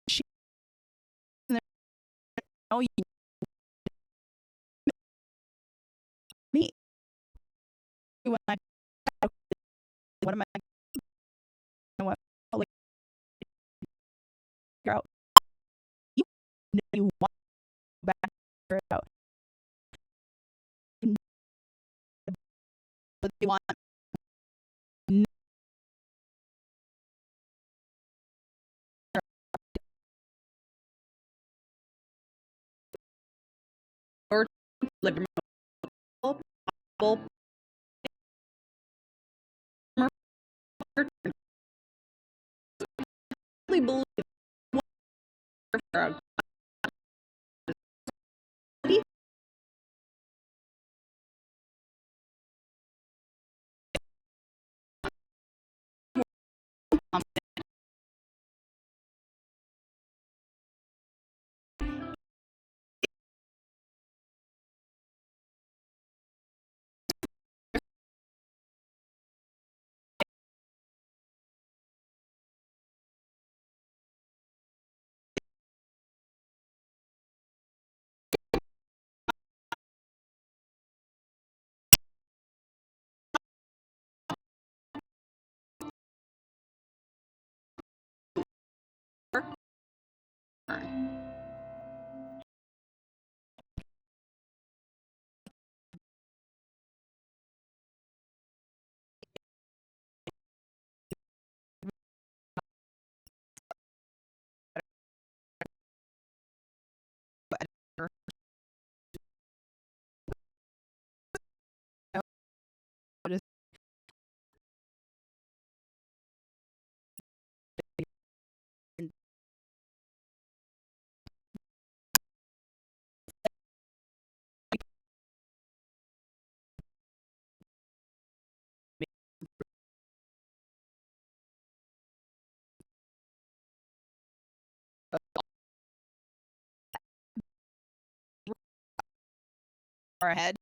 she know you me when I what am I what like figure out you know you want to back figure it out but they want or like really believe far ahead.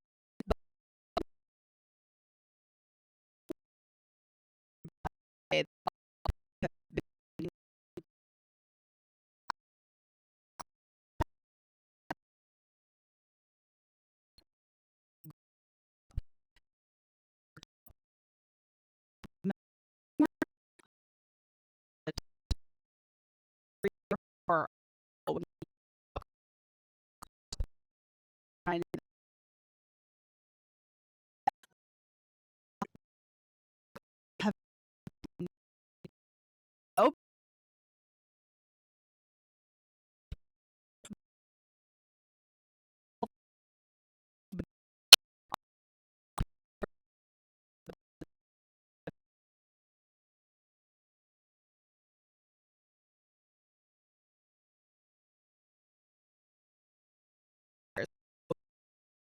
For trying to have oh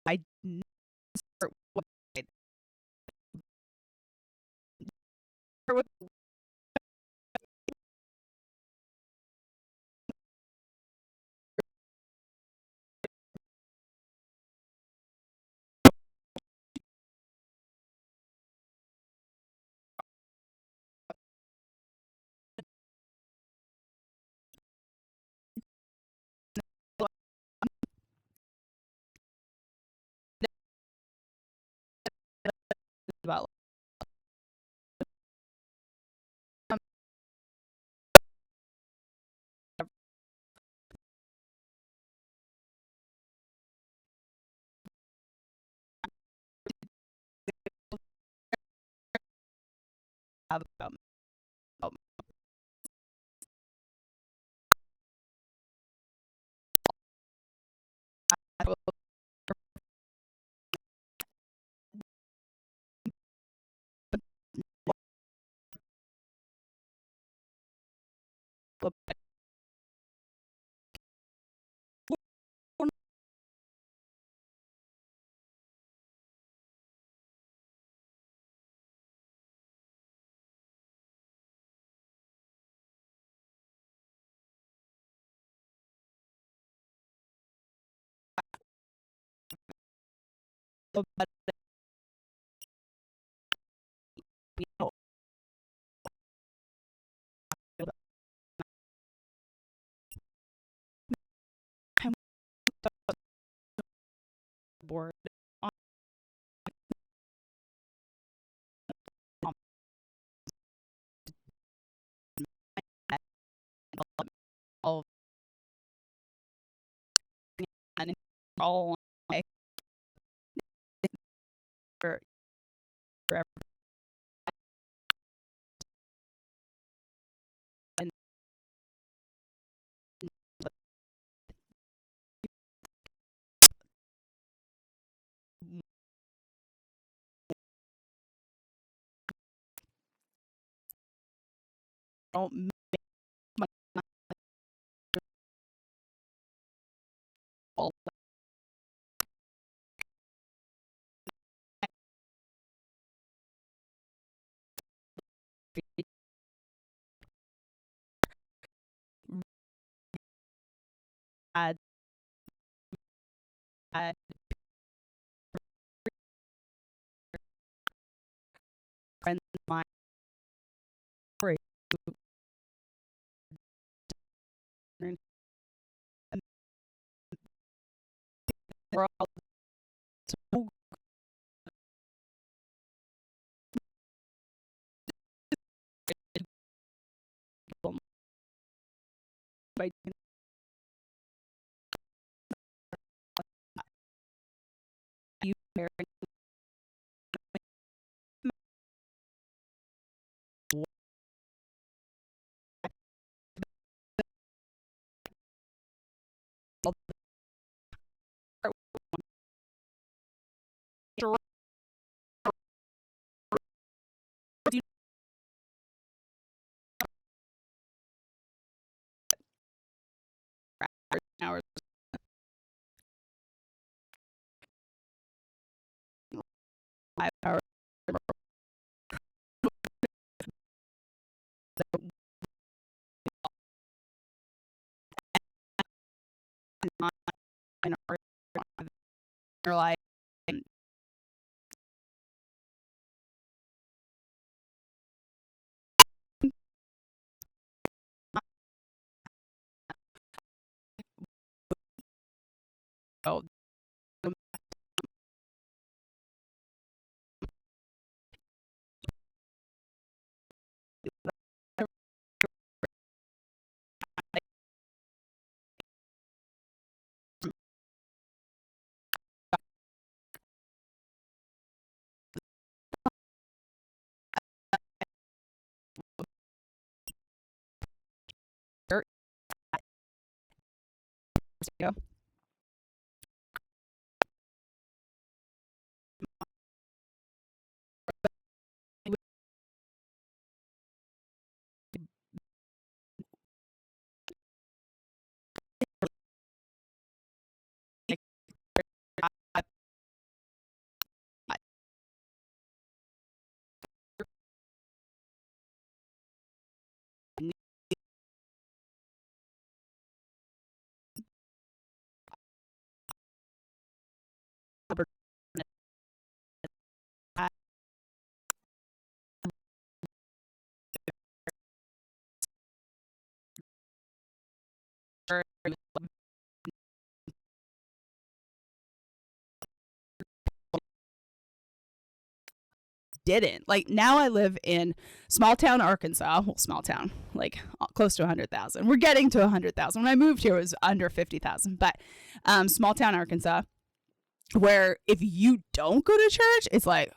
I start with about about board on all and all for forever and don't make my all bad, bad friends of mine story and we're all so grateful by you sharing all the hours 5 hours in our life and oh, didn't. Like now I live in small town Arkansas. Well, small town, like close to 100,000. We're getting to 100,000. When I moved here, it was under 50,000. But small town Arkansas, where if you don't go to church, it's like,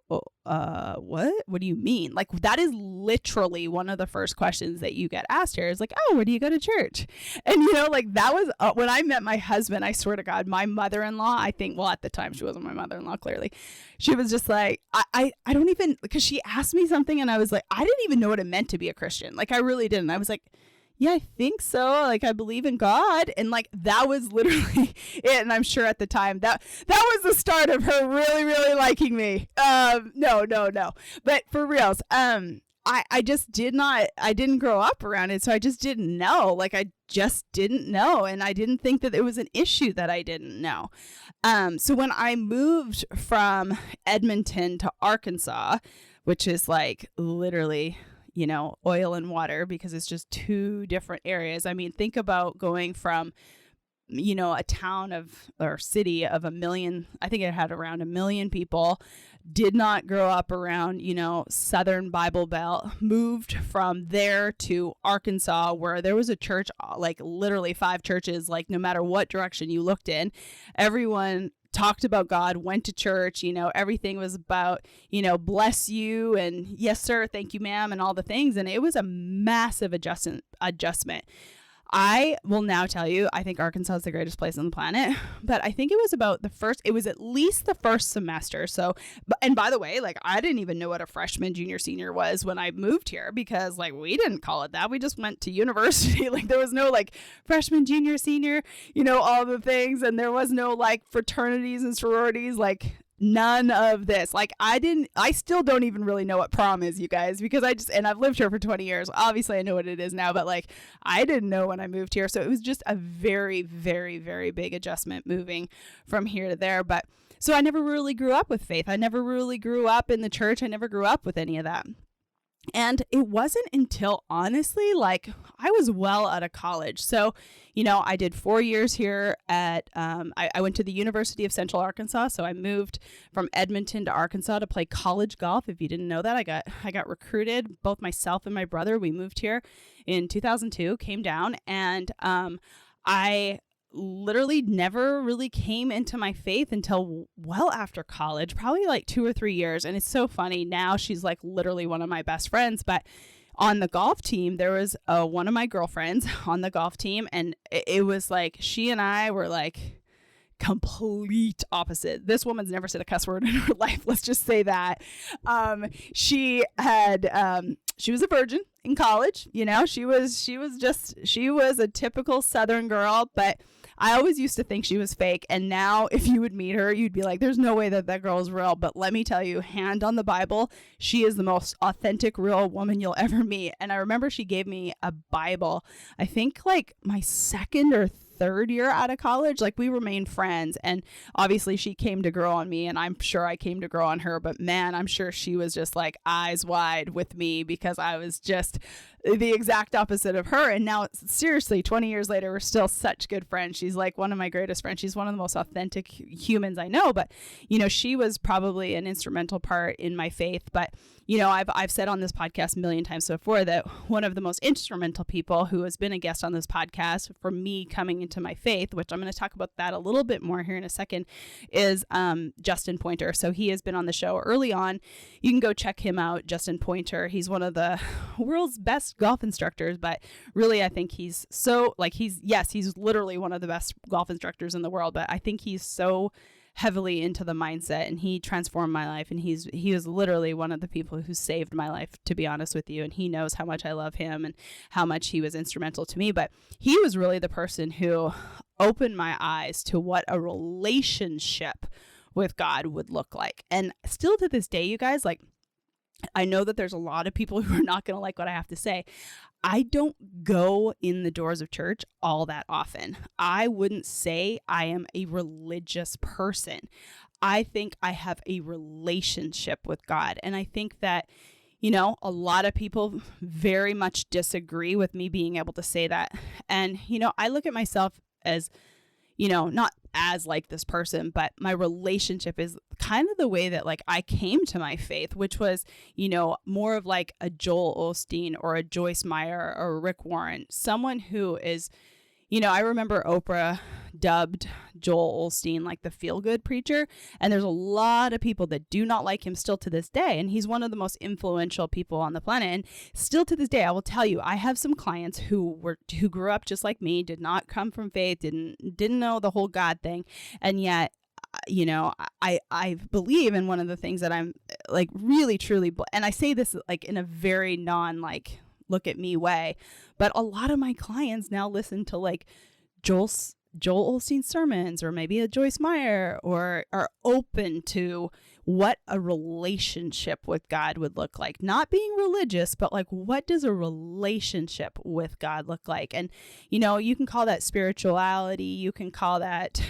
what do you mean? Like that is literally one of the first questions that you get asked here is like, oh, where do you go to church? And like that was when I met my husband. I swear to God, my mother-in-law, I think, well, at the time she wasn't my mother-in-law, clearly she was just like, I don't even, because she asked me something and I was like, I didn't even know what it meant to be a Christian. Like I really didn't. I was like, yeah, I think so. Like I believe in God. And like that was literally it. And I'm sure at the time that was the start of her really, really liking me. No. But for reals, I just I didn't grow up around it. So I just didn't know. Like I just didn't know. And I didn't think that it was an issue that I didn't know. So when I moved from Edmonton to Arkansas, which is like literally, oil and water, because it's just two different areas. I mean, think about going from a town or city of 1 million. I think it had around 1 million people. Did not grow up around, Southern Bible Belt, moved from there to Arkansas, where there was a church, like literally 5 churches, like no matter what direction you looked in, everyone talked about God, went to church, everything was about, bless you and yes, sir, thank you, ma'am, and all the things. And it was a massive adjustment. I will now tell you, I think Arkansas is the greatest place on the planet, but I think it was at least the first semester. So, and by the way, like I didn't even know what a freshman, junior, senior was when I moved here, because like we didn't call it that. We just went to university. Like there was no like freshman, junior, senior, all the things. And there was no like fraternities and sororities, like none of this. Like I still don't even really know what prom is, you guys, because and I've lived here for 20 years. Obviously I know what it is now, but like I didn't know when I moved here. So it was just a very, very, very big adjustment moving from here to there. But so I never really grew up with faith. I never really grew up in the church. I never grew up with any of that. And it wasn't until honestly, like I was well out of college. So, I did 4 years here at, I went to the University of Central Arkansas. So I moved from Edmonton to Arkansas to play college golf. If you didn't know that, I got recruited, both myself and my brother. We moved here in 2002, came down, and I literally never really came into my faith until well after college, probably like 2 or 3 years. And it's so funny. Now she's like literally one of my best friends, but on the golf team, there was one of my girlfriends on the golf team, and it was like she and I were like complete opposite. This woman's never said a cuss word in her life. Let's just say that. She was a virgin in college. She was a typical Southern girl, but I always used to think she was fake. And now if you would meet her, you'd be like, there's no way that girl is real. But let me tell you, hand on the Bible, she is the most authentic, real woman you'll ever meet. And I remember she gave me a Bible, I think like my second or third year out of college. Like we remained friends, and obviously she came to grow on me, and I'm sure I came to grow on her, but man, I'm sure she was just like eyes wide with me, because I was just the exact opposite of her. And now seriously, 20 years later, we're still such good friends. She's like one of my greatest friends. She's one of the most authentic humans I know. But she was probably an instrumental part in my faith. But I've said on this podcast a million times before that one of the most instrumental people who has been a guest on this podcast for me coming into my faith, which I'm going to talk about that a little bit more here in a second, is Justin Pointer. So he has been on the show early on. You can go check him out, Justin Pointer. He's one of the world's best golf instructors, but really I think he's literally one of the best golf instructors in the world, but I think he's so heavily into the mindset, and he transformed my life, and he was literally one of the people who saved my life, to be honest with you. And he knows how much I love him and how much he was instrumental to me. But he was really the person who opened my eyes to what a relationship with God would look like. And still to this day, you guys, like, I know that there's a lot of people who are not going to like what I have to say. I don't go in the doors of church all that often. I wouldn't say I am a religious person. I think I have a relationship with God. And I think that, a lot of people very much disagree with me being able to say that. And, I look at myself as, not as like this person, but my relationship is kind of the way that like I came to my faith, which was, more of like a Joel Osteen or a Joyce Meyer or a Rick Warren, someone who is, I remember Oprah dubbed Joel Osteen like the feel-good preacher, and there's a lot of people that do not like him still to this day, and he's one of the most influential people on the planet. And still to this day, I will tell you, I have some clients who grew up just like me, did not come from faith, didn't know the whole God thing, and yet I believe in one of the things that I'm like really truly, and I say this like in a very non like look at me way, but a lot of my clients now listen to like Joel Osteen sermons, or maybe a Joyce Meyer, or are open to what a relationship with God would look like. Not being religious, but like, what does a relationship with God look like? And, you can call that spirituality. You can call that,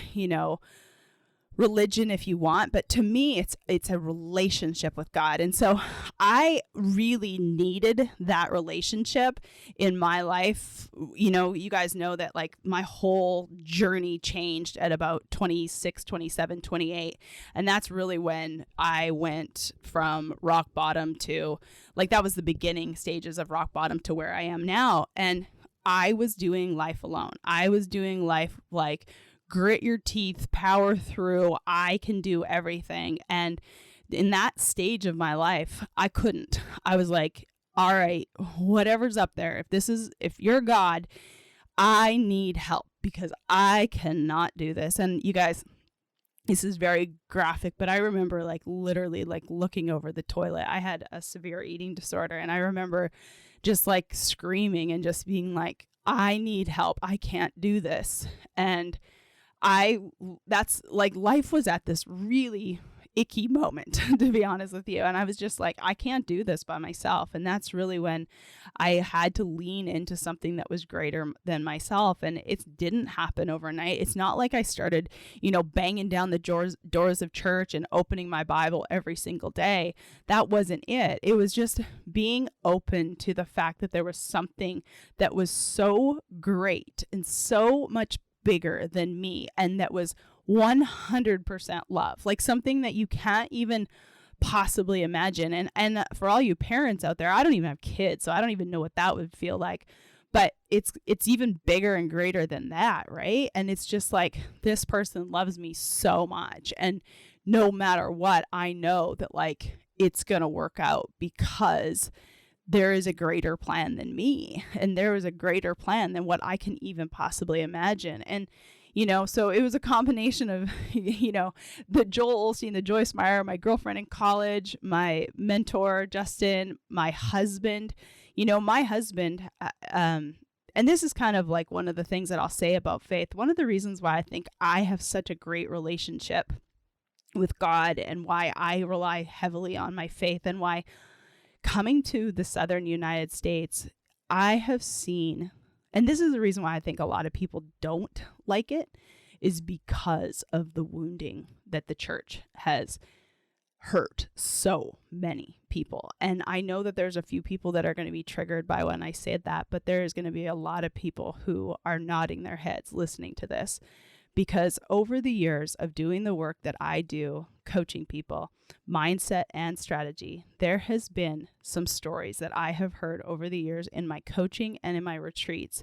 religion if you want, but to me it's a relationship with God. And so I really needed that relationship in my life. You know, you guys know that like my whole journey changed at about 26, 27, 28. And that's really when I went from rock bottom to like, that was the beginning stages of rock bottom to where I am now. And I was doing life alone. I was doing life like grit your teeth, power through. I can do everything. And in that stage of my life, I couldn't. I was like, all right, whatever's up there, if you're God, I need help because I cannot do this. And you guys, this is very graphic, but I remember like literally like looking over the toilet. I had a severe eating disorder, and I remember just like screaming and just being like, I need help. I can't do this. And that's like, life was at this really icky moment, to be honest with you. And I was just like, I can't do this by myself. And that's really when I had to lean into something that was greater than myself. And it didn't happen overnight. It's not like I started, banging down the doors of church and opening my Bible every single day. That wasn't it. It was just being open to the fact that there was something that was so great and so much bigger than me, and that was 100% love, like something that you can't even possibly imagine. And for all you parents out there, I don't even have kids, so I don't even know what that would feel like, but it's even bigger and greater than that, right? And it's just like, this person loves me so much, and no matter what, I know that like it's gonna work out because there is a greater plan than me, and there is a greater plan than what I can even possibly imagine. And so it was a combination of, the Joel Osteen, the Joyce Meyer, my girlfriend in college, my mentor, Justin, my husband, my husband, and this is kind of like one of the things that I'll say about faith. One of the reasons why I think I have such a great relationship with God, and why I rely heavily on my faith, and why coming to the Southern United States, I have seen, and this is the reason why I think a lot of people don't like it, is because of the wounding that the church has hurt so many people. And I know that there's a few people that are going to be triggered by when I said that, but there is going to be a lot of people who are nodding their heads listening to this. Because over the years of doing the work that I do, coaching people, mindset and strategy, there has been some stories that I have heard over the years in my coaching and in my retreats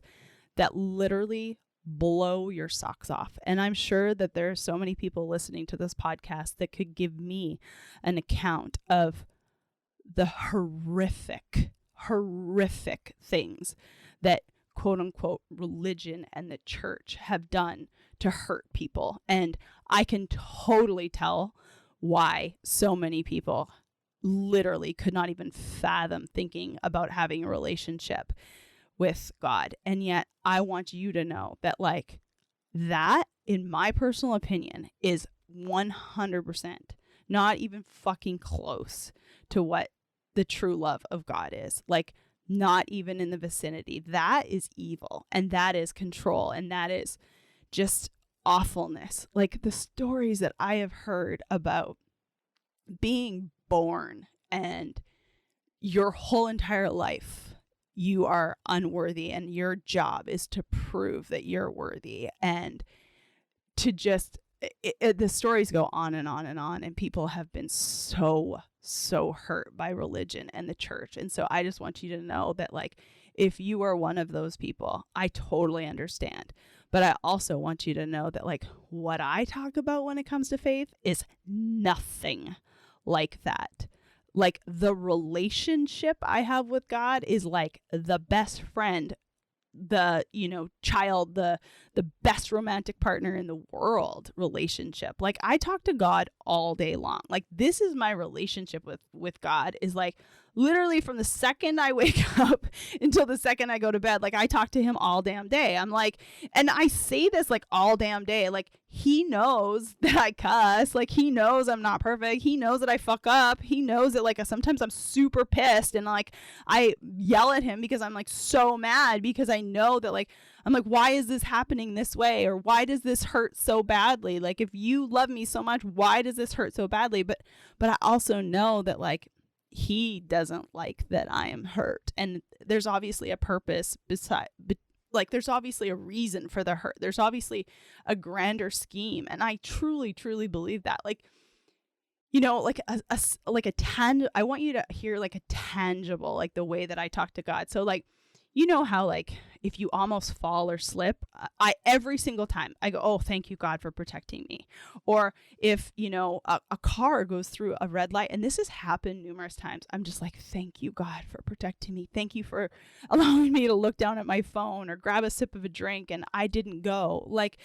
that literally blow your socks off. And I'm sure that there are so many people listening to this podcast that could give me an account of the horrific things that quote unquote religion and the church have done to hurt people. And I can totally tell why so many people literally could not even fathom thinking about having a relationship with God. And yet I want you to know that like that, in my personal opinion, is 100% not even fucking close to what the true love of God is. Like, not even in the vicinity. That is evil, and that is control, and that is just awfulness. Like the stories that I have heard about being born and your whole entire life you are unworthy, and your job is to prove that you're worthy, and to just the stories go on and on and on, and people have been so hurt by religion and the church. And so I just want you to know that like, if you are one of those people, I totally understand. But I also want you to know that like what I talk about when it comes to faith is nothing like that. Like the relationship I have with God is like the best friend, the child, the best romantic partner in the world relationship. Like I talk to God all day long. Like this is my relationship with God, is like literally from the second I wake up until the second I go to bed. Like, I talk to him all damn day. I'm like, and I say this like all damn day. Like, he knows that I cuss. Like, he knows I'm not perfect. He knows that I fuck up. He knows that, like, sometimes I'm super pissed and like I yell at him because I'm like so mad because I know that, like, I'm like, why is this happening this way? Or why does this hurt so badly? Like, if you love me so much, why does this hurt so badly? But I also know that, like, he doesn't like that I am hurt. And there's obviously a purpose like, there's obviously a reason for the hurt. There's obviously a grander scheme. And I truly, truly believe that. Like, you know, like I want you to hear like a tangible, like the way that I talk to God. So, like, you know how, like, if you almost fall or slip, I every single time I go, oh, thank you, God, for protecting me. Or if, you know, a car goes through a red light, and this has happened numerous times, I'm just like, thank you, God, for protecting me. Thank you for allowing me to look down at my phone or grab a sip of a drink and I didn't go. Like,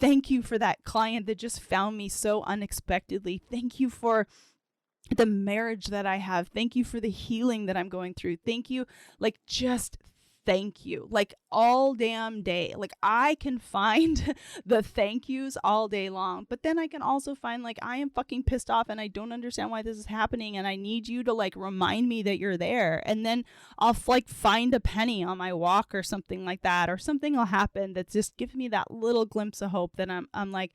thank you for that client that just found me so unexpectedly. Thank you for the marriage that I have. Thank you for the healing that I'm going through. Thank you. Like, just thank you, like, all damn day. Like, I can find the thank yous all day long, but then I can also find, like, I am fucking pissed off and I don't understand why this is happening and I need you to, like, remind me that you're there. And then I'll like find a penny on my walk or something like that, or something will happen that just gives me that little glimpse of hope that I'm like,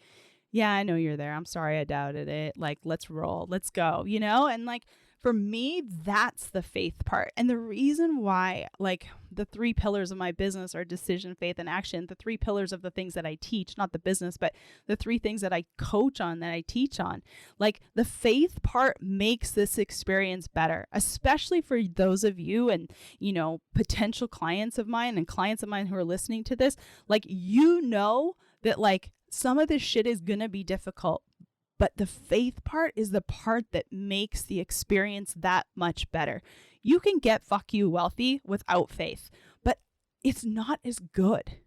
yeah, I know you're there. I'm sorry I doubted it. Like, let's roll. Let's go, you know? And, like, for me, that's the faith part. And the reason why, like, the 3 pillars of my business are decision, faith, and action, the 3 pillars of the things that I teach, not the business, but the 3 things that I coach on, that I teach on, like, the faith part makes this experience better, especially for those of you and, you know, potential clients of mine and clients of mine who are listening to this. Like, you know that, like, some of this shit is going to be difficult, but the faith part is the part that makes the experience that much better. You can get fuck you wealthy without faith, but it's not as good.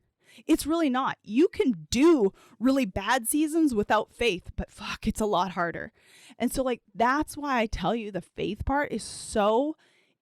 It's really not. You can do really bad seasons without faith, but fuck, it's a lot harder. And so, like, that's why I tell you the faith part is so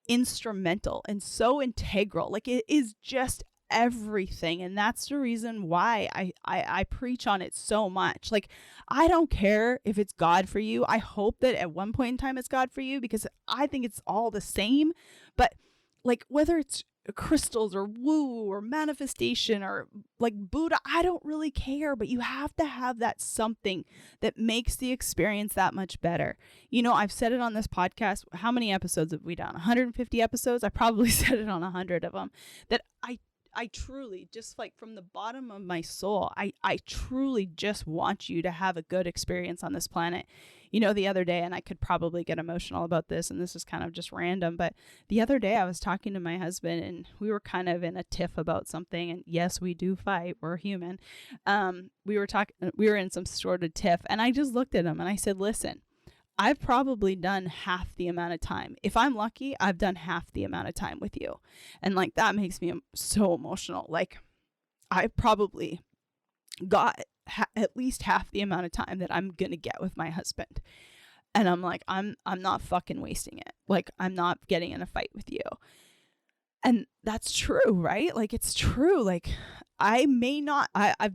instrumental and so integral. Like, it is just everything. And that's the reason why I preach on it so much. Like, I don't care if it's God for you. I hope that at one point in time it's God for you, because I think it's all the same. But, like, whether it's crystals or woo or manifestation or, like, Buddha, I don't really care, but you have to have that something that makes the experience that much better. You know, I've said it on this podcast. How many episodes have we done? 150 episodes? I probably said it on 100 of them, that I truly, just like from the bottom of my soul, I truly just want you to have a good experience on this planet. You know, the other day, and I could probably get emotional about this, and this is kind of just random, but the other day I was talking to my husband and we were kind of in a tiff about something. And yes, we do fight. We're human. We were in some sort of tiff, and I just looked at him and I said, listen, I've probably done half the amount of time. If I'm lucky, I've done half the amount of time with you. And, like, that makes me so emotional. Like, I probably got at least half the amount of time that I'm going to get with my husband. And I'm like, I'm not fucking wasting it. Like, I'm not getting in a fight with you. And that's true, right? Like, it's true. Like, I've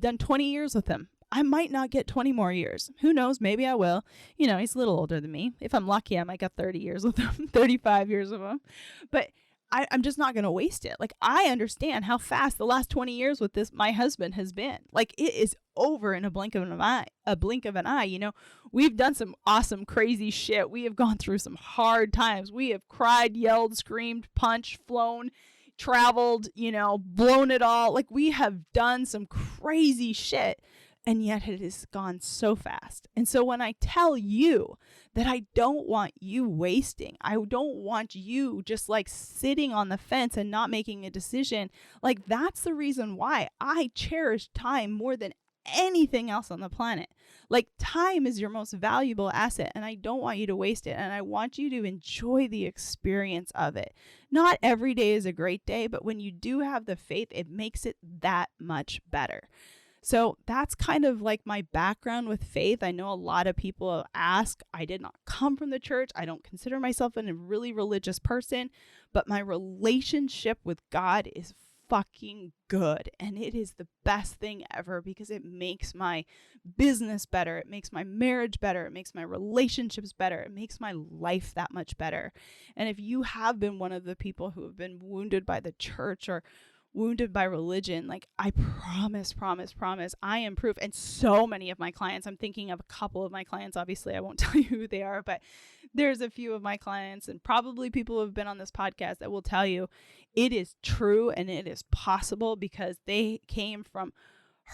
done 20 years with him. I might not get 20 more years. Who knows? Maybe I will. You know, he's a little older than me. If I'm lucky, I might get 30 years with him, 35 years with him. But I'm just not going to waste it. Like, I understand how fast the last 20 years with my husband has been. Like, it is over in a blink of an eye. You know, we've done some awesome, crazy shit. We have gone through some hard times. We have cried, yelled, screamed, punched, flown, traveled, you know, blown it all. Like, we have done some crazy shit. And yet it has gone so fast. And so when I tell you that I don't want you wasting, I don't want you just, like, sitting on the fence and not making a decision, like, that's the reason why I cherish time more than anything else on the planet. Like, time is your most valuable asset, and I don't want you to waste it. And I want you to enjoy the experience of it. Not every day is a great day, but when you do have the faith, it makes it that much better. So that's kind of like my background with faith. I know a lot of people ask, I did not come from the church. I don't consider myself a really religious person, but my relationship with God is fucking good. And it is the best thing ever because it makes my business better. It makes my marriage better. It makes my relationships better. It makes my life that much better. And if you have been one of the people who have been wounded by the church or wounded by religion, like I promise, I am proof. And so many of my clients, I'm thinking of a couple of my clients, obviously I won't tell you who they are, but there's a few of my clients and probably people who have been on this podcast that will tell you it is true and it is possible because they came from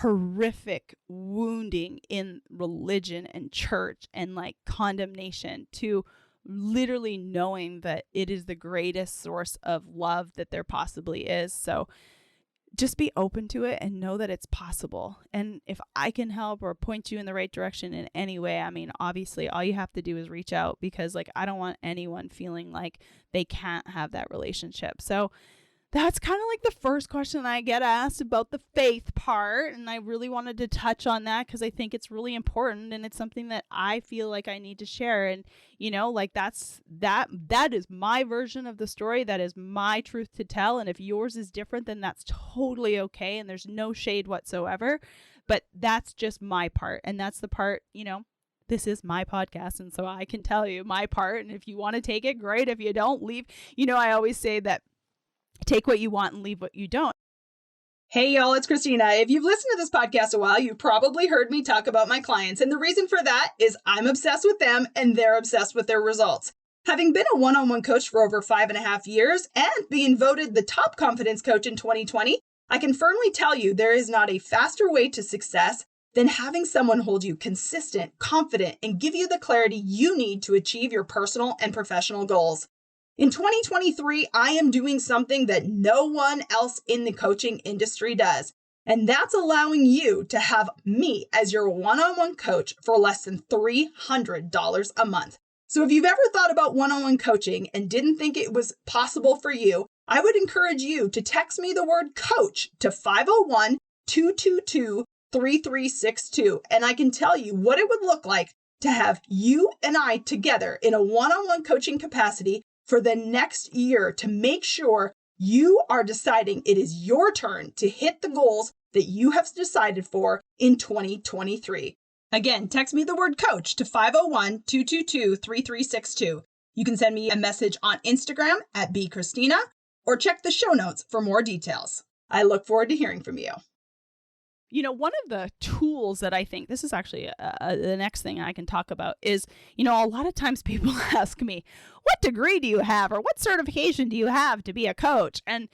horrific wounding in religion and church and like condemnation to literally knowing that it is the greatest source of love that there possibly is. So just be open to it and know that it's possible. And if I can help or point you in the right direction in any way, I mean, obviously all you have to do is reach out because like, I don't want anyone feeling like they can't have that relationship. So that's kind of like the first question I get asked about the faith part. And I really wanted to touch on that because I think it's really important and it's something that I feel like I need to share. And, you know, like that is my version of the story. That is my truth to tell. And if yours is different, then that's totally okay. And there's no shade whatsoever. But that's just my part. And that's the part, you know, this is my podcast. And so I can tell you my part. And if you want to take it, great. If you don't, leave. You know, I always say that take what you want and leave what you don't. Hey y'all, it's Christina. If you've listened to this podcast a while, you've probably heard me talk about my clients. And the reason for that is I'm obsessed with them and they're obsessed with their results. Having been a one-on-one coach for over 5.5 years and being voted the top confidence coach in 2020, I can firmly tell you there is not a faster way to success than having someone hold you consistent, confident, and give you the clarity you need to achieve your personal and professional goals. In 2023, I am doing something that no one else in the coaching industry does, and that's allowing you to have me as your one-on-one coach for less than $300 a month. So if you've ever thought about one-on-one coaching and didn't think it was possible for you, I would encourage you to text me the word coach to 501-222-3362, and I can tell you what it would look like to have you and I together in a one-on-one coaching capacity for the next year to make sure you are deciding it is your turn to hit the goals that you have decided for in 2023. Again, text me the word coach to 501-222-3362. You can send me a message on Instagram at @bchristina or check the show notes for more details. I look forward to hearing from you. You know, one of the tools that I think, this is actually the next thing I can talk about is, you know, a lot of times people ask me, what degree do you have or what certification do you have to be a coach? And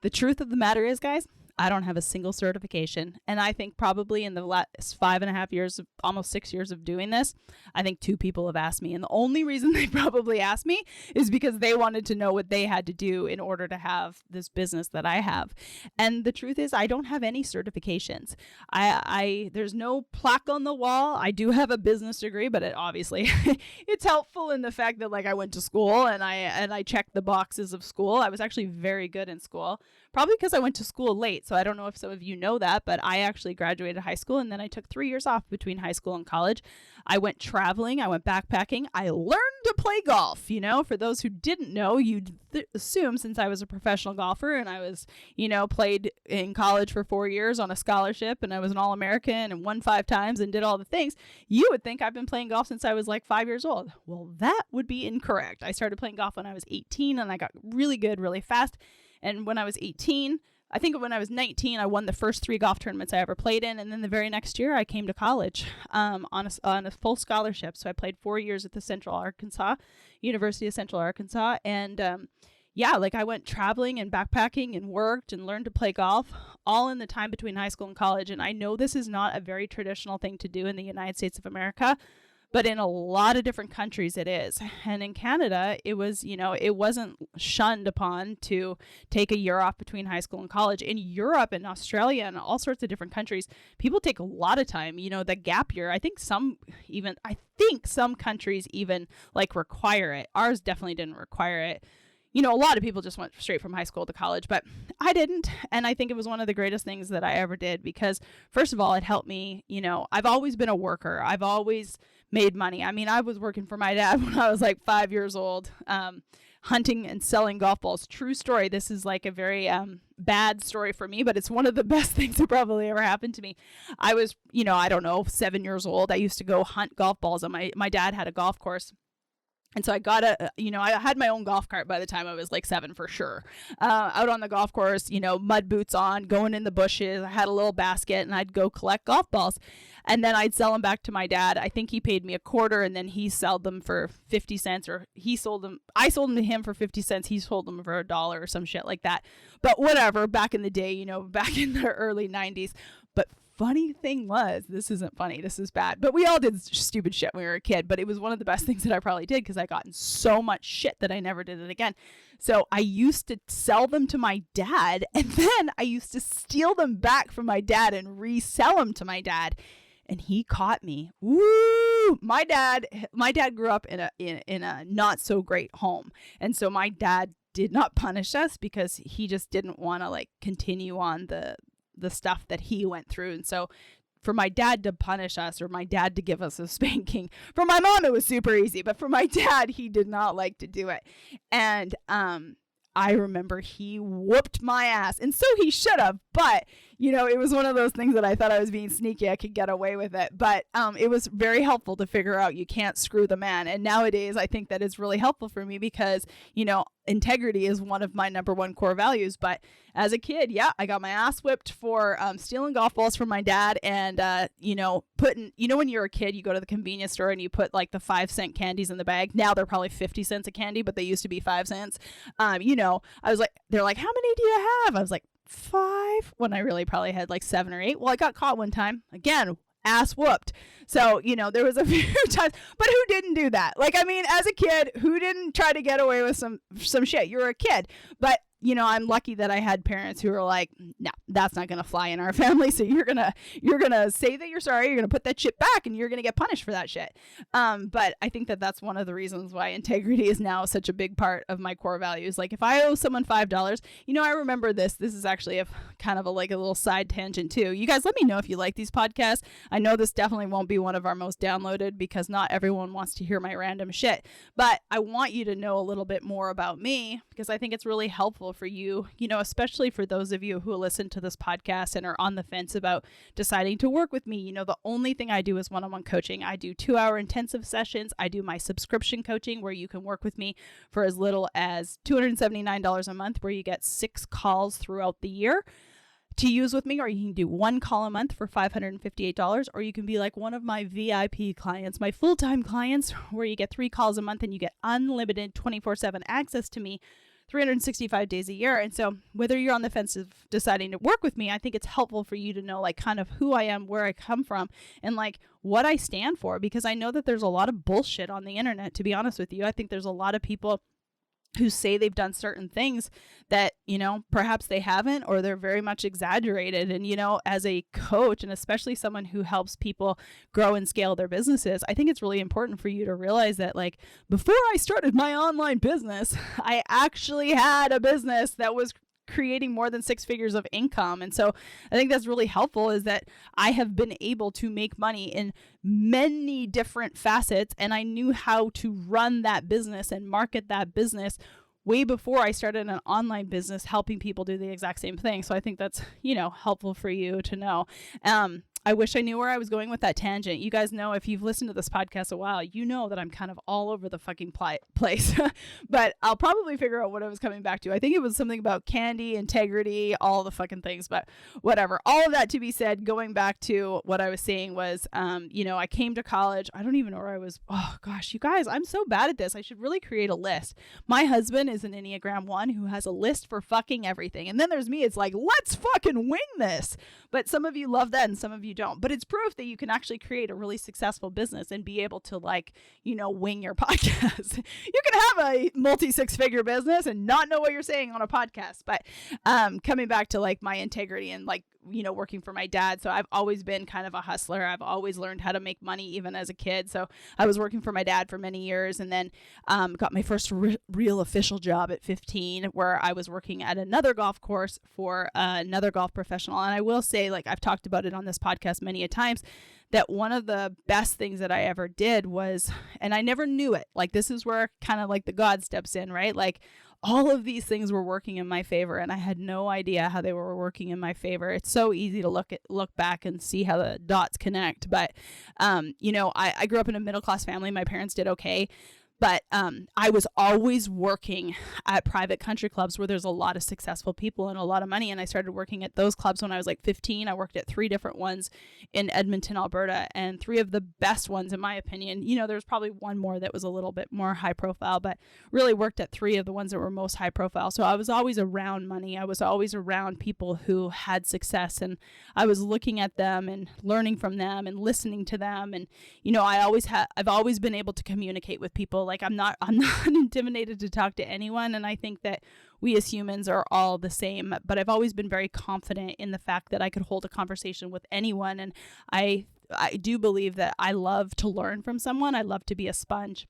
the truth of the matter is, guys, I don't have a single certification. And I think probably in the last 5.5 years, almost 6 years of doing this, I think 2 people have asked me. And the only reason they probably asked me is because they wanted to know what they had to do in order to have this business that I have. And the truth is, I don't have any certifications. There's no plaque on the wall. I do have a business degree, but it obviously it's helpful in the fact that like I went to school and I checked the boxes of school. I was actually very good in school. Probably because I went to school late. So I don't know if some of you know that, but I actually graduated high school and then I took 3 years off between high school and college. I went traveling. I went backpacking. I learned to play golf. You know, for those who didn't know, you'd assume since I was a professional golfer and I was, you know, played in college for 4 years on a scholarship and I was an All-American and won 5 times and did all the things, you would think I've been playing golf since I was like 5 years old. Well, that would be incorrect. I started playing golf when I was 18 and I got really good really fast. And when I was 18, I think when I was 19, I won the first 3 golf tournaments I ever played in. And then the very next year, I came to college on a full scholarship. So I played 4 years at the University of Central Arkansas. And I went traveling and backpacking and worked and learned to play golf all in the time between high school and college. And I know this is not a very traditional thing to do in the United States of America, but in a lot of different countries it is. And in Canada, it was, you know, it wasn't shunned upon to take a year off between high school and college. In Europe and Australia and all sorts of different countries, people take a lot of time, you know, the gap year. I think some countries even like require it. Ours definitely didn't require it. a lot of people just went straight from high school to college, but I didn't. And I think it was one of the greatest things that I ever did because, first of all, it helped me. I've always been a worker. I've always made money. I mean, I was working for my dad when I was like 5 years old, hunting and selling golf balls. True story. This is like a very bad story for me, but it's one of the best things that probably ever happened to me. I was, I don't know, 7 years old. I used to go hunt golf balls, and my dad had a golf course. And so I got I had my own golf cart by the time I was like 7 for sure. Out on the golf course, mud boots on, going in the bushes. I had a little basket and I'd go collect golf balls. And then I'd sell them back to my dad. I think he paid me $0.25 and then he sold them for 50 cents or I sold them to him for 50 cents. He sold them for $1 or some shit like that. But whatever, back in the day, back in the early 90s. But funny thing was, this isn't funny, this is bad, but we all did stupid shit when we were a kid, but it was one of the best things that I probably did because I got in so much shit that I never did it again. So I used to sell them to my dad, and then I used to steal them back from my dad and resell them to my dad, and he caught me. Woo! My dad grew up in a not so great home, and so my dad did not punish us because he just didn't want to like continue on the stuff that he went through. And so for my dad to punish us or my dad to give us a spanking, for my mom it was super easy, but for my dad he did not like to do it. And I remember he whooped my ass, and so he should have, but it was one of those things that I thought I was being sneaky. I could get away with it, but it was very helpful to figure out you can't screw the man. And nowadays I think that is really helpful for me because integrity is one of my number one core values. But as a kid, yeah, I got my ass whipped for stealing golf balls from my dad and putting, when you're a kid you go to the convenience store and you put like the 5-cent candies in the bag. Now they're probably 50 cents a candy, but they used to be 5 cents. I was like, they're like, how many do you have? I was like, 5, when I really probably had like 7 or 8. Well, I got caught one time, again, ass whooped. So, there was a few times, but who didn't do that? Like, I mean, as a kid, who didn't try to get away with some shit? You're a kid, but I'm lucky that I had parents who were like, no, that's not going to fly in our family. So you're going to say that you're sorry. You're going to put that shit back and you're going to get punished for that shit. But I think that that's one of the reasons why integrity is now such a big part of my core values. Like if I owe someone $5, I remember this is actually a kind of a little side tangent too. You guys, let me know if you like these podcasts. I know this definitely won't be one of our most downloaded because not everyone wants to hear my random shit, but I want you to know a little bit more about me because I think it's really helpful for you, especially for those of you who listen to this podcast and are on the fence about deciding to work with me. The only thing I do is one-on-one coaching. I do 2-hour intensive sessions. I do my subscription coaching where you can work with me for as little as $279 a month, where you get 6 calls throughout the year to use with me, or you can do 1 call a month for $558, or you can be like one of my VIP clients, my full-time clients, where you get 3 calls a month and you get unlimited 24/7 access to me 365 days a year. And so whether you're on the fence of deciding to work with me, I think it's helpful for you to know like kind of who I am, where I come from, and like what I stand for, because I know that there's a lot of bullshit on the internet, to be honest with you. I think there's a lot of people who say they've done certain things that, perhaps they haven't, or they're very much exaggerated. And, as a coach, and especially someone who helps people grow and scale their businesses, I think it's really important for you to realize that, like, before I started my online business, I actually had a business that was creating more than 6 figures of income. And so I think that's really helpful, is that I have been able to make money in many different facets, and I knew how to run that business and market that business way before I started an online business helping people do the exact same thing. So I think that's, helpful for you to know. I wish I knew where I was going with that tangent. You guys know, if you've listened to this podcast a while, you know that I'm kind of all over the fucking place, but I'll probably figure out what I was coming back to. I think it was something about candy, integrity, all the fucking things, but whatever. All of that to be said, going back to what I was saying was, I came to college. I don't even know where I was. Oh gosh, you guys, I'm so bad at this. I should really create a list. My husband is an Enneagram 1 who has a list for fucking everything. And then there's me. It's like, let's fucking wing this. But some of you love that and some of you don't. But it's proof that you can actually create a really successful business and be able to, like, wing your podcast. You can have a multi-6-figure business and not know what you're saying on a podcast. But coming back to like my integrity and like working for my dad. So I've always been kind of a hustler. I've always learned how to make money even as a kid. So I was working for my dad for many years, and then got my first real official job at 15, where I was working at another golf course for another golf professional. And I will say, like I've talked about it on this podcast many a times, that one of the best things that I ever did was, and I never knew it, like this is where kind of like the God steps in, right? Like all of these things were working in my favor, and I had no idea how they were working in my favor. It's so easy to look back and see how the dots connect. But, I grew up in a middle-class family. My parents did okay. But I was always working at private country clubs where there's a lot of successful people and a lot of money. And I started working at those clubs when I was like 15. I worked at 3 different ones in Edmonton, Alberta, and 3 of the best ones, in my opinion. There's probably one more that was a little bit more high profile, but really worked at 3 of the ones that were most high profile. So I was always around money. I was always around people who had success, and I was looking at them and learning from them and listening to them. And, I've always been able to communicate with people. Like I'm not intimidated to talk to anyone. And I think that we as humans are all the same, but I've always been very confident in the fact that I could hold a conversation with anyone. And I do believe that I love to learn from someone. I love to be a sponge.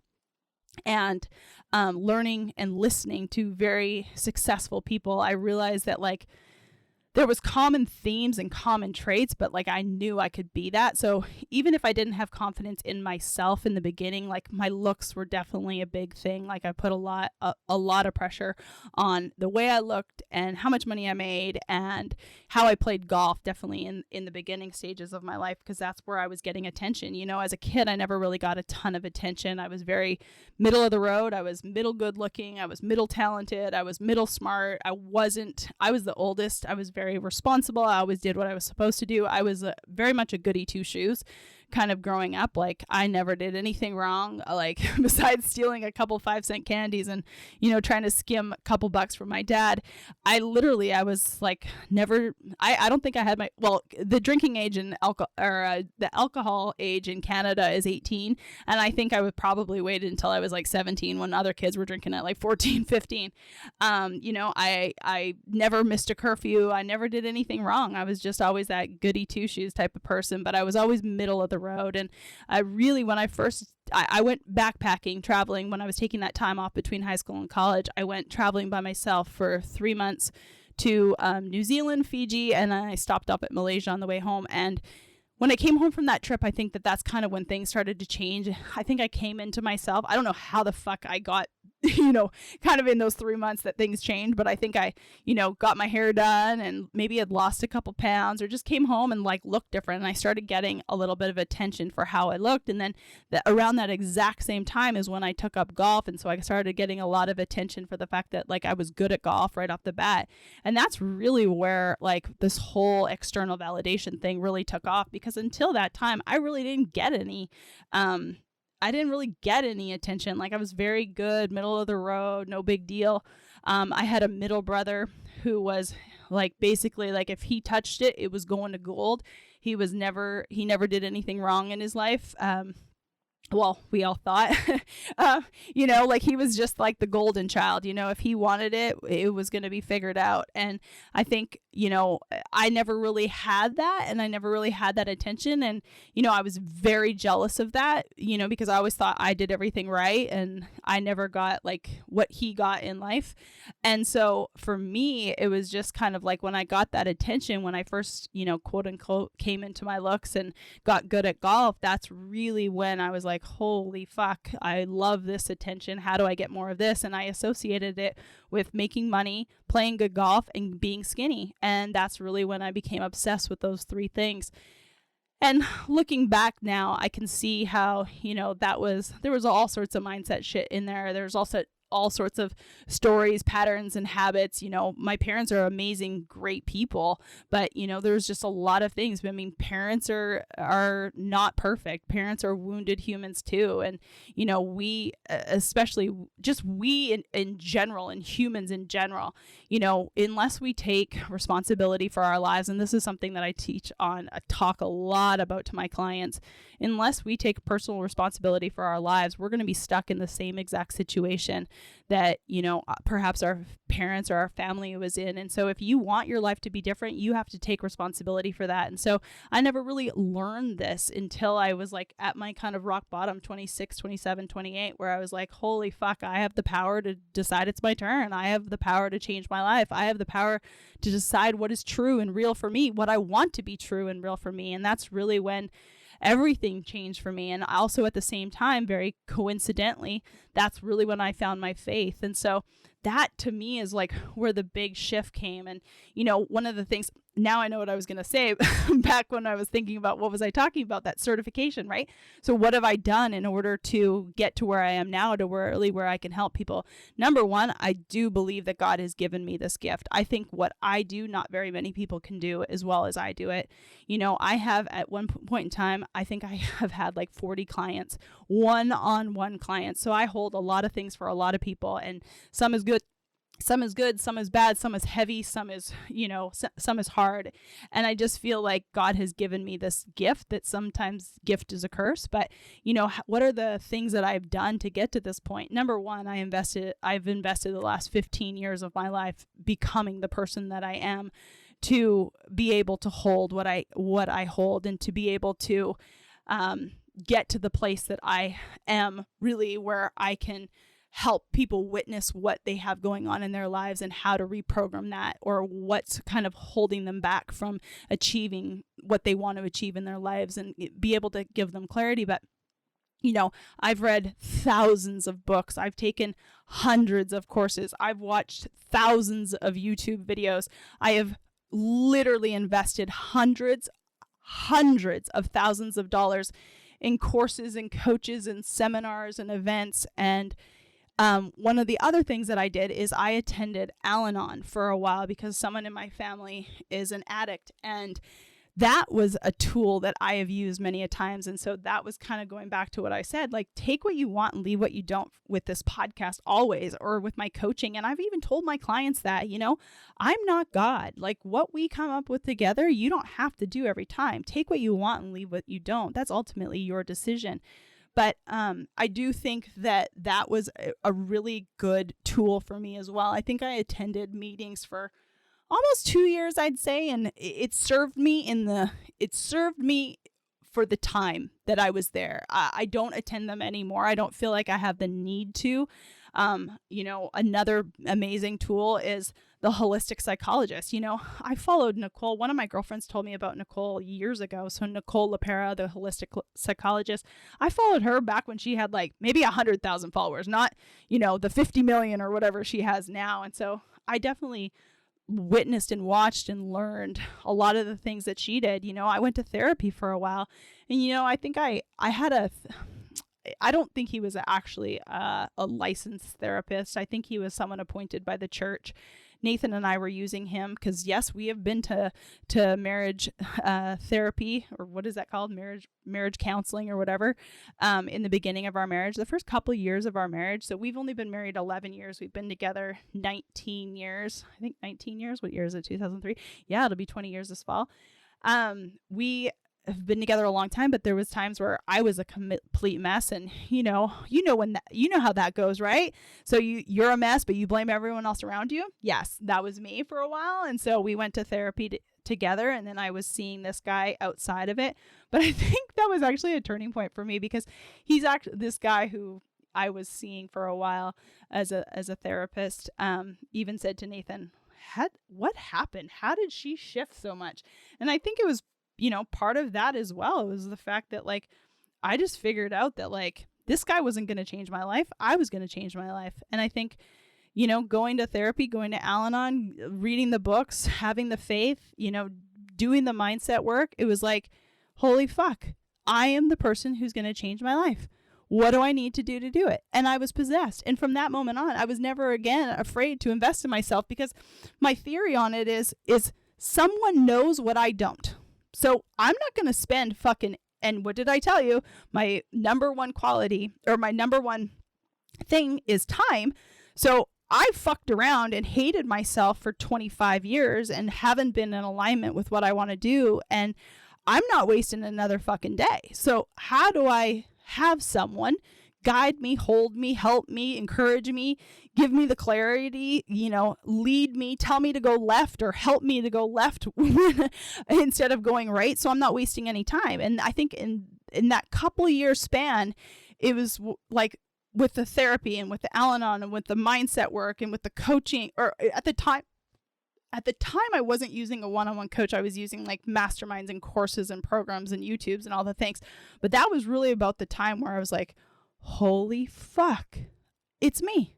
And learning and listening to very successful people, I realized that like there was common themes and common traits, but like I knew I could be that. So even if I didn't have confidence in myself in the beginning, like my looks were definitely a big thing. Like I put a lot of pressure on the way I looked and how much money I made and how I played golf, definitely in the beginning stages of my life, because that's where I was getting attention. As a kid, I never really got a ton of attention. I was very middle of the road. I was middle good looking. I was middle talented. I was middle smart. I was the oldest. I was very responsible. I always did what I was supposed to do. I was very much a goody two shoes kind of growing up. Like I never did anything wrong, like besides stealing a couple 5-cent candies and, trying to skim a couple bucks from my dad. I was like I don't think I had the drinking age in the alcohol age in Canada is 18. And I think I would probably waited until I was like 17 when other kids were drinking at like 14, 15. I never missed a curfew. I never did anything wrong. I was just always that goody two shoes type of person, but I was always middle of the road. And I really, when I went backpacking, traveling, when I was taking that time off between high school and college, I went traveling by myself for 3 months to New Zealand, Fiji, and then I stopped up at Malaysia on the way home. And when I came home from that trip, I think that that's kind of when things started to change. I think I came into myself. I don't know how the fuck I got, kind of in those 3 months that things changed, but I think I, got my hair done and maybe had lost a couple pounds or just came home and like looked different. And I started getting a little bit of attention for how I looked. And then around that exact same time is when I took up golf. And so I started getting a lot of attention for the fact that like I was good at golf right off the bat. And that's really where like this whole external validation thing really took off, because until that time, I really didn't get any, attention. Like I was very good, middle of the road, no big deal. I had a middle brother who was like, basically like if he touched it, it was going to gold. He never did anything wrong in his life. Well, we all thought, like he was just like the golden child, if he wanted it, it was going to be figured out. And I think, I never really had that, and I never really had that attention. And, I was very jealous of that, because I always thought I did everything right and I never got like what he got in life. And so for me, it was just kind of like when I got that attention, when I first, quote unquote, came into my looks and got good at golf, that's really when I was like, holy fuck, I love this attention. How do I get more of this? And I associated it with making money, playing good golf, and being skinny. And that's really when I became obsessed with those 3 things. And looking back now, I can see how, there was all sorts of mindset shit in there. There's also all sorts of stories, patterns, and habits. My parents are amazing, great people, but there's just a lot of things. I mean, parents are not perfect. Parents are wounded humans too. And, we, especially just we in general, and humans in general, unless we take responsibility for our lives, and this is something that I talk a lot about to my clients, unless we take personal responsibility for our lives, we're going to be stuck in the same exact situation. that, perhaps our parents or our family was in. And so if you want your life to be different, you have to take responsibility for that. And so I never really learned this until I was like at my kind of rock bottom, 26, 27, 28, where I was like, holy fuck, I have the power to decide it's my turn. I have the power to change my life. I have the power to decide what is true and real for me, what I want to be true and real for me. And that's really when everything changed for me. And also at the same time, very coincidentally, that's really when I found my faith. And so that to me is like where the big shift came. And, one of the things, now I know what I was going to say back when I was thinking about what was I talking about, that certification, right? So what have I done in order to get to where I am now, to where I can help people? Number one, I do believe that God has given me this gift. I think what I do, not very many people can do as well as I do it. I have at one point in time, I think I have had like 40 clients, one-on-one clients. So I hold a lot of things for a lot of people, and some is good, some is bad, some is heavy, some is, some is hard. And I just feel like God has given me this gift, that sometimes gift is a curse. But, what are the things that I've done to get to this point? Number one, I've invested the last 15 years of my life becoming the person that I am, to be able to hold what I hold, and to be able to get to the place that I am really, where I can help people witness what they have going on in their lives and how to reprogram that, or what's kind of holding them back from achieving what they want to achieve in their lives, and be able to give them clarity. But I've read thousands of books. I've taken hundreds of courses. I've watched thousands of YouTube videos. I have literally invested hundreds of thousands of dollars in courses and coaches and seminars and events. And one of the other things that I did is I attended Al-Anon for a while, because someone in my family is an addict, and that was a tool that I have used many a times. And so that was kind of going back to what I said, like, take what you want and leave what you don't, with this podcast always, or with my coaching. And I've even told my clients that, I'm not God. Like, what we come up with together, you don't have to do every time. Take what you want and leave what you don't. That's ultimately your decision. But I do think that was a really good tool for me as well. I think I attended meetings for almost 2 years, I'd say, and it served me for the time that I was there. I don't attend them anymore. I don't feel like I have the need to. Another amazing tool is the holistic psychologist. I followed Nicole. One of my girlfriends told me about Nicole years ago. So Nicole LaPera, the holistic psychologist, I followed her back when she had like maybe 100,000 followers, not, the 50 million or whatever she has now. And so I definitely witnessed and watched and learned a lot of the things that she did. I went to therapy for a while, and, I think I had I don't think he was actually a licensed therapist. I think he was someone appointed by the church. Nathan and I were using him because, yes, we have been to marriage therapy, or what is that called? Marriage counseling or whatever, in the beginning of our marriage, the first couple of years of our marriage. So we've only been married 11 years. We've been together 19 years. I think 19 years. What year is it? 2003. Yeah, it'll be 20 years this fall. We have been together a long time, but there was times where I was a complete mess, and how that goes, right? So you're a mess, but you blame everyone else around you. Yes, that was me for a while. And so we went to therapy together, and then I was seeing this guy outside of it. But I think that was actually a turning point for me, because he's actually this guy who I was seeing for a while as a therapist, even said to Nathan, what happened? How did she shift so much? And I think it was, part of that as well. It was the fact that, like, I just figured out that, like, this guy wasn't going to change my life. I was going to change my life. And I think, going to therapy, going to Al-Anon, reading the books, having the faith, doing the mindset work, it was like, holy fuck, I am the person who's going to change my life. What do I need to do it? And I was possessed. And from that moment on, I was never again afraid to invest in myself, because my theory on it is someone knows what I don't. So I'm not going to spend fucking, and what did I tell you? My number one quality, or my number one thing, is time. So I fucked around and hated myself for 25 years and haven't been in alignment with what I want to do. And I'm not wasting another fucking day. So how do I have someone guide me, hold me, help me, encourage me, give me the clarity, lead me, tell me to go left or help me to go left instead of going right. So I'm not wasting any time. And I think in that couple year span, it was like with the therapy and with the Al-Anon and with the mindset work and with the coaching, or at the time I wasn't using a one-on-one coach. I was using like masterminds and courses and programs and YouTubes and all the things. But that was really about the time where I was like, holy fuck, it's me.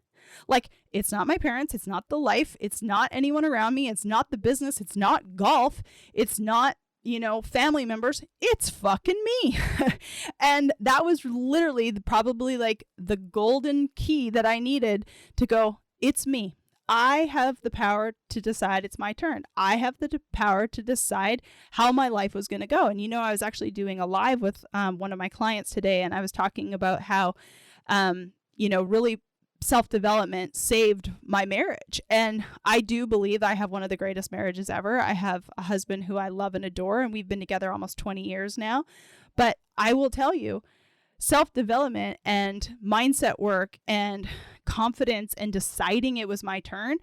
Like, it's not my parents. It's not the life. It's not anyone around me. It's not the business. It's not golf. It's not, family members. It's fucking me. And that was literally probably like the golden key that I needed to go, it's me. I have the power to decide it's my turn. I have the power to decide how my life was going to go. And, I was actually doing a live with one of my clients today, and I was talking about how, really self-development saved my marriage. And I do believe I have one of the greatest marriages ever. I have a husband who I love and adore, and we've been together almost 20 years now. But I will tell you, self-development and mindset work and confidence and deciding it was my turn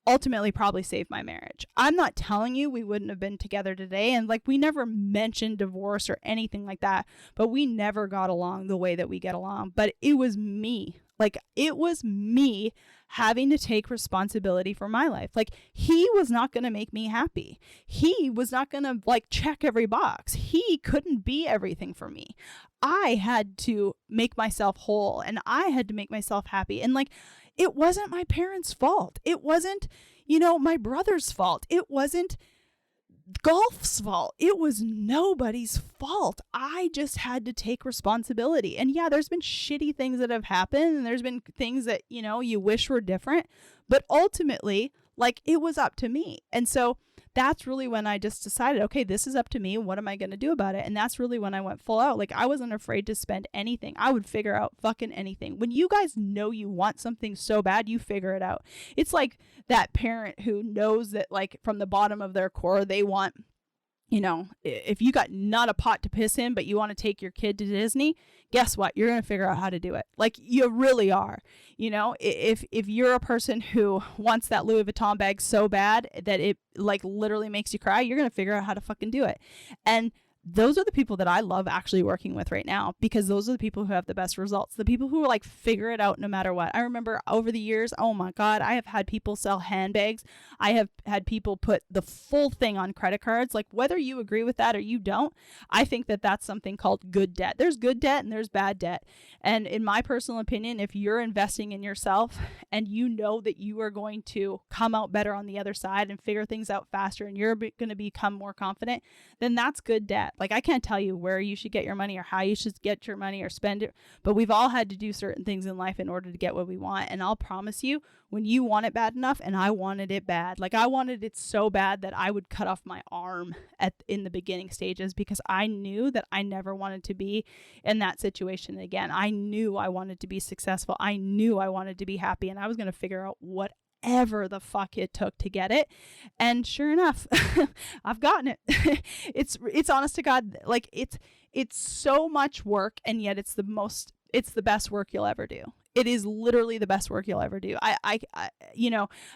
ultimately probably saved my marriage. I'm not telling you we wouldn't have been together today. And like, we never mentioned divorce or anything like that, but we never got along the way that we get along. But it was me. Like, it was me having to take responsibility for my life. Like, he was not going to make me happy. He was not going to like check every box. He couldn't be everything for me. I had to make myself whole, and I had to make myself happy. And like, it wasn't my parents' fault. It wasn't, my brother's fault. It wasn't golf's fault. It was nobody's fault. I just had to take responsibility. And yeah, there's been shitty things that have happened, and there's been things that, you wish were different, but ultimately, like, it was up to me. And so that's really when I just decided, okay, this is up to me. What am I going to do about it? And that's really when I went full out. Like, I wasn't afraid to spend anything. I would figure out fucking anything. When you guys know you want something so bad, you figure it out. It's like that parent who knows that, like, from the bottom of their core, they want, if you got not a pot to piss in, but you want to take your kid to Disney, guess what? You're going to figure out how to do it. Like, you really are. If you're a person who wants that Louis Vuitton bag so bad that it like literally makes you cry, you're going to figure out how to fucking do it. And those are the people that I love actually working with right now, because those are the people who have the best results. The people who are like, figure it out no matter what. I remember over the years, oh my God, I have had people sell handbags. I have had people put the full thing on credit cards. Like, whether you agree with that or you don't, I think that that's something called good debt. There's good debt and there's bad debt. And in my personal opinion, if you're investing in yourself and you know that you are going to come out better on the other side and figure things out faster, and you're going to become more confident, then that's good debt. Like, I can't tell you where you should get your money or how you should get your money or spend it, but we've all had to do certain things in life in order to get what we want. And I'll promise you, when you want it bad enough, and I wanted it bad, like, I wanted it so bad that I would cut off my arm in the beginning stages, because I knew that I never wanted to be in that situation again. I knew I wanted to be successful. I knew I wanted to be happy, and I was going to figure out whatever the fuck it took to get it. And sure enough, I've gotten it. It's honest to God, like, it's so much work, and yet it's the best work you'll ever do. It is literally the best work you'll ever do. I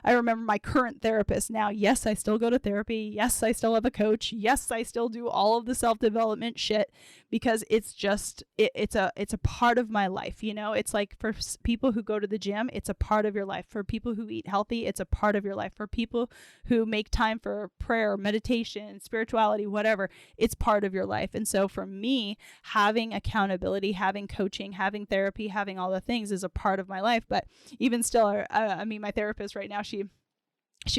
remember my current therapist now. Yes, I still go to therapy. Yes, I still have a coach. Yes, I still do all of the self-development shit, because it's just, it's a part of my life. It's like, for people who go to the gym, it's a part of your life. For people who eat healthy, it's a part of your life. For people who make time for prayer, meditation, spirituality, whatever, it's part of your life. And so for me, having accountability, having coaching, having therapy, having all the things is a part of my life. But even still, my therapist right now, she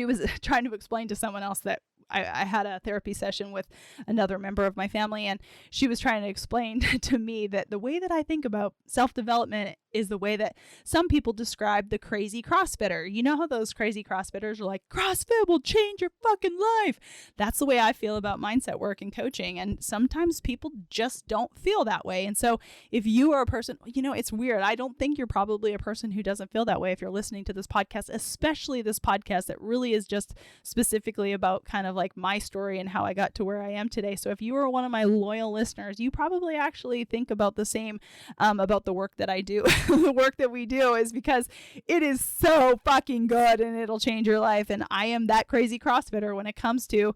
was trying to explain to someone else that I had a therapy session with another member of my family, and she was trying to explain to me that the way that I think about self-development is the way that some people describe the crazy CrossFitter. You know how those crazy CrossFitters are like, CrossFit will change your fucking life. That's the way I feel about mindset work and coaching. And sometimes people just don't feel that way. And so if you are a person, it's weird. I don't think you're probably a person who doesn't feel that way if you're listening to this podcast, especially this podcast that really is just specifically about kind of like my story and how I got to where I am today. So if you are one of my loyal listeners, you probably actually think about the same, about the work that I do. the work that we do is because it is so fucking good and it'll change your life. And I am that crazy CrossFitter when it comes to,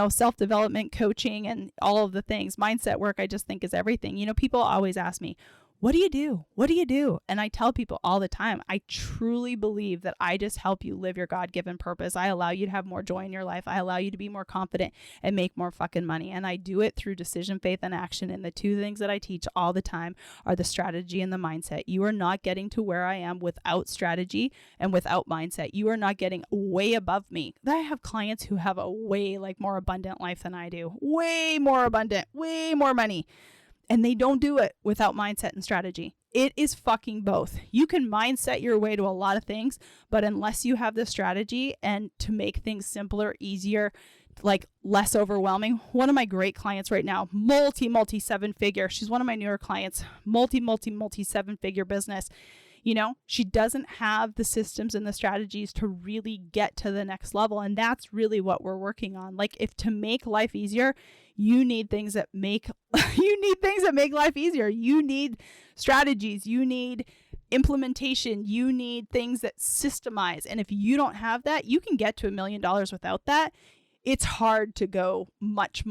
self-development, coaching, and all of the things. Mindset work, I just think, is everything. People always ask me, what do you do? What do you do? And I tell people all the time, I truly believe that I just help you live your God-given purpose. I allow you to have more joy in your life. I allow you to be more confident and make more fucking money. And I do it through decision, faith, and action. And the two things that I teach all the time are the strategy and the mindset. You are not getting to where I am without strategy and without mindset. You are not getting way above me. I have clients who have a way more abundant life than I do. Way more abundant, way more money. And they don't do it without mindset and strategy. It is fucking both. You can mindset your way to a lot of things, but unless you have the strategy and to make things simpler, easier, less overwhelming. One of my great clients right now, multi seven figure. She's one of my newer clients, multi seven figure business. She doesn't have the systems and the strategies to really get to the next level. And that's really what we're working on. If to make life easier, you need things that make life easier. You need strategies. You need implementation. You need things that systemize. And if you don't have that, you can get to $1 million without that. It's hard to go much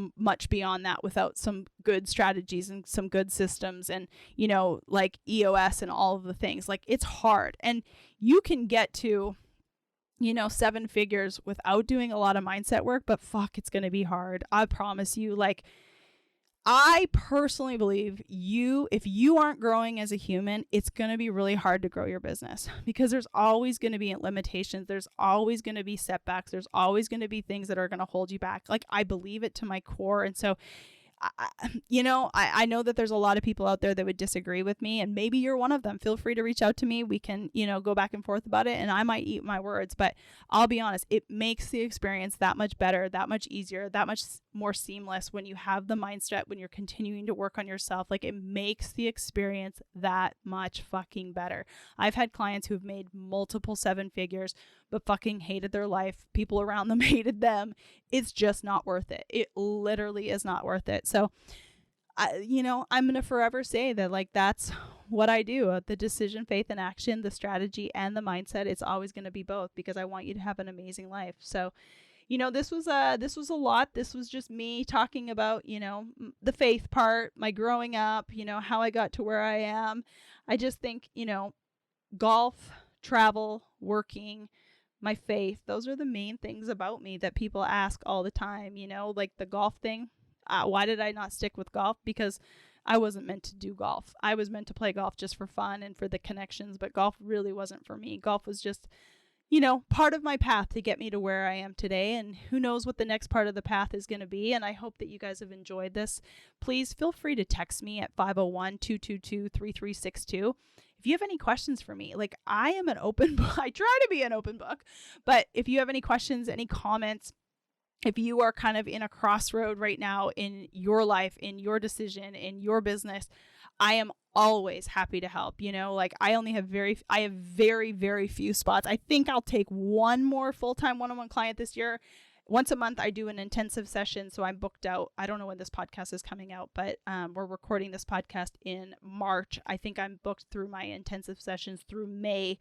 beyond that without some good strategies and some good systems and, EOS and all of the things. It's hard. And you can get to, 7 figures without doing a lot of mindset work, but fuck, it's going to be hard. I promise you. I personally believe if you aren't growing as a human, it's going to be really hard to grow your business because there's always going to be limitations. There's always going to be setbacks. There's always going to be things that are going to hold you back. I believe it to my core. And so, I know that there's a lot of people out there that would disagree with me, and maybe you're one of them. Feel free to reach out to me. We can, go back and forth about it, and I might eat my words, but I'll be honest, it makes the experience that much better, that much easier, that much more seamless when you have the mindset, when you're continuing to work on yourself. It makes the experience that much fucking better. I've had clients who have made multiple 7 figures, but fucking hated their life. People around them hated them. It's just not worth it. It literally is not worth it. So, I'm going to forever say that that's what I do. The decision, faith, and action, the strategy and the mindset. It's always going to be both because I want you to have an amazing life. So, this was a lot. This was just me talking about, the faith part, my growing up, how I got to where I am. I just think, golf, travel, working, my faith, those are the main things about me that people ask all the time, the golf thing. Why did I not stick with golf? Because I wasn't meant to do golf. I was meant to play golf just for fun and for the connections, but golf really wasn't for me. Golf was just, part of my path to get me to where I am today. And who knows what the next part of the path is going to be. And I hope that you guys have enjoyed this. Please feel free to text me at 501-222-3362. If you have any questions for me, I am an open book. I try to be an open book, but if you have any questions, any comments, if you are kind of in a crossroad right now in your life, in your decision, in your business, I am always happy to help. I only have very, very few spots. I think I'll take one more full-time one-on-one client this year. Once a month, I do an intensive session, so I'm booked out. I don't know when this podcast is coming out, but we're recording this podcast in March. I think I'm booked through my intensive sessions through May.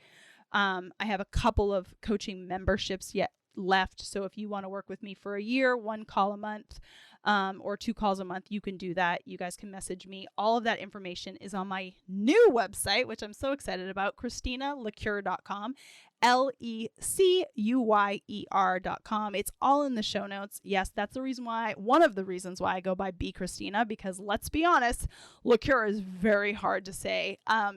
I have a couple of coaching memberships yet left, so if you want to work with me for a year, 1 call a month, or 2 calls a month, you can do that. You guys can message me. All of that information is on my new website, which I'm so excited about, ChristinaLeCure.com. LECUYER.com. It's all in the show notes. Yes, that's the reason why, one of the reasons why I go by B Christina, because let's be honest, LeCure is very hard to say. I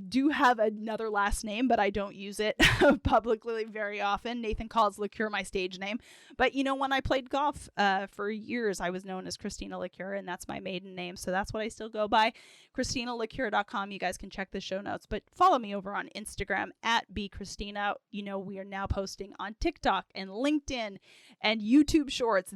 do have another last name, but I don't use it publicly very often. Nathan calls LeCure my stage name. But when I played golf for years, I was known as Christina LeCure, and that's my maiden name. So that's what I still go by. ChristinaLeCure.com. You guys can check the show notes, but follow me over on Instagram at BChristina. We are now posting on TikTok and LinkedIn And YouTube Shorts,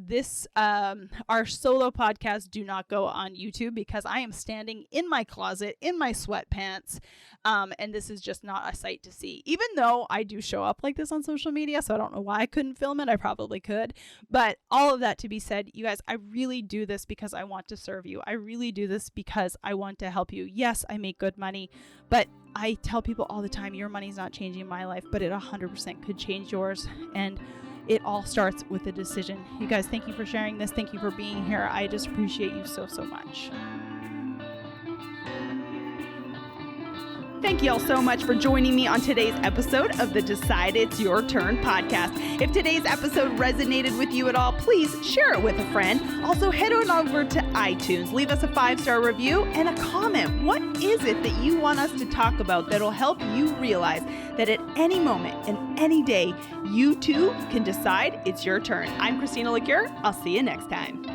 our solo podcasts do not go on YouTube because I am standing in my closet in my sweatpants. And this is just not a sight to see, even though I do show up like this on social media. So I don't know why I couldn't film it. I probably could. But all of that to be said, you guys, I really do this because I want to serve you. I really do this because I want to help you. Yes, I make good money, but I tell people all the time, your money's not changing my life, but it 100% could change yours. And it all starts with a decision. You guys, thank you for sharing this. Thank you for being here. I just appreciate you so, so much. Thank you all so much for joining me on today's episode of the Decide It's Your Turn podcast. If today's episode resonated with you at all, please share it with a friend. Also, head on over to iTunes, leave us a 5-star review and a comment. What is it that you want us to talk about that'll help you realize that at any moment and any day, you too can decide it's your turn? I'm Christina LeCure. I'll see you next time.